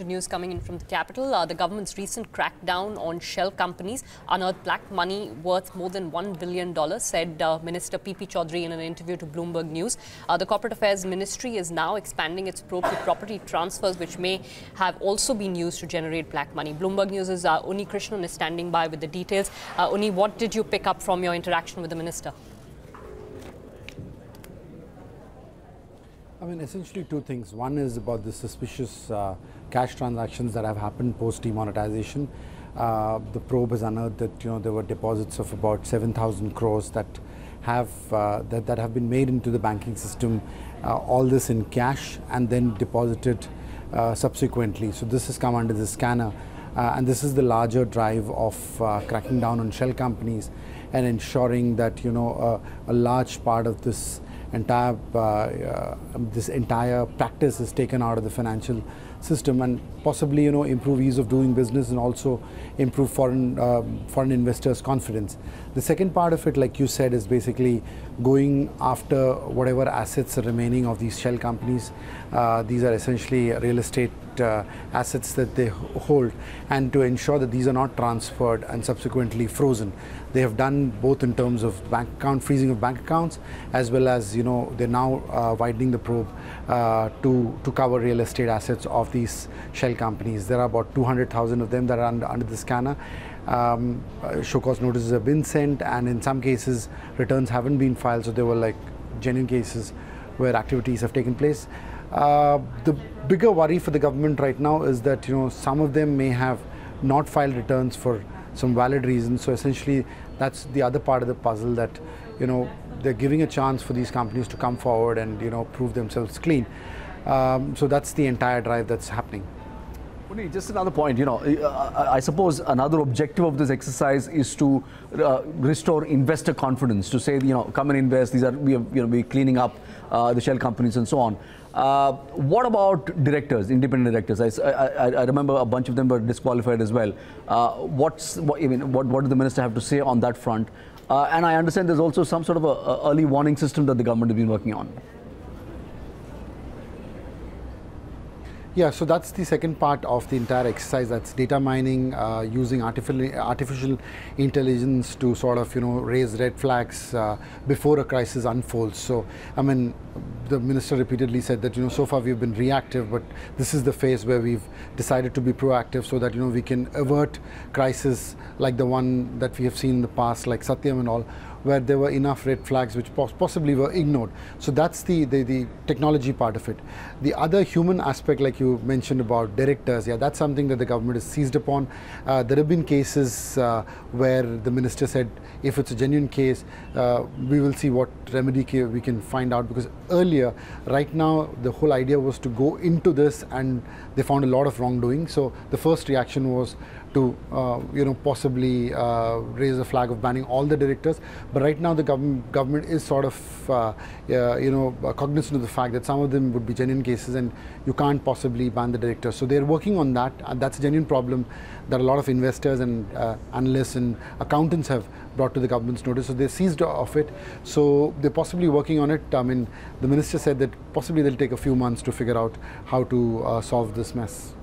News coming in from the capital. The government's recent crackdown on shell companies unearthed black money worth more than $1 billion, said Minister P.P. Chaudhary in an interview to Bloomberg News. The Corporate Affairs Ministry is now expanding its probe to property transfers, which may have also been used to generate black money. Bloomberg News' Uni Krishnan is standing by with the details. Uni, what did you pick up from your interaction with the minister? I mean, essentially two things. One is about the suspicious cash transactions that have happened post demonetization. The probe has unearthed that there were deposits of about 7,000 crores that have been made into the banking system. All this in cash and then deposited subsequently. So this has come under the scanner, and this is the larger drive of cracking down on shell companies and ensuring that a large part of this entire practice is taken out of the financial system, and possibly improve ease of doing business and also improve foreign investors' confidence. The second part of it, like you said, is basically going after whatever assets are remaining of these shell companies. These are essentially real estate assets that they hold, and to ensure that these are not transferred and subsequently frozen. They have done both in terms of freezing of bank accounts, as well as they're now widening the probe to cover real estate assets of these shell companies. There are about 200,000 of them that are under the scanner. Show cause notices have been sent, and in some cases returns haven't been filed, so there were like genuine cases where activities have taken place. The bigger worry for the government right now is that some of them may have not filed returns for some valid reasons. So essentially that's the other part of the puzzle, that they're giving a chance for these companies to come forward and prove themselves clean. So that's the entire drive that's happening. Just another point, I suppose another objective of this exercise is to restore investor confidence, to say, come and invest. We're cleaning up the shell companies and so on. What about directors, independent directors? I remember a bunch of them were disqualified as well. What does the minister have to say on that front? And I understand there's also some sort of a early warning system that the government has been working on. Yeah, so that's the second part of the entire exercise. That's data mining, using artificial intelligence to sort of raise red flags before a crisis unfolds. So I mean, the minister repeatedly said that so far we've been reactive, but this is the phase where we've decided to be proactive, so that we can avert crises like the one that we have seen in the past, like Satyam and all, where there were enough red flags which possibly were ignored. So that's the technology part of it. The other human aspect, like you mentioned about directors, yeah, that's something that the government has seized upon. There have been cases where the minister said, if it's a genuine case, we will see what remedy we can find out, because earlier, right now, the whole idea was to go into this and they found a lot of wrongdoing. So the first reaction was to possibly raise a flag of banning all the directors. But right now the government is sort of cognizant of the fact that some of them would be genuine cases and you can't possibly ban the directors. So they're working on that, and that's a genuine problem that a lot of investors and analysts and accountants have brought to the government's notice. So they're seized of it. So they're possibly working on it. I mean, the minister said that possibly they'll take a few months to figure out how to solve this mess.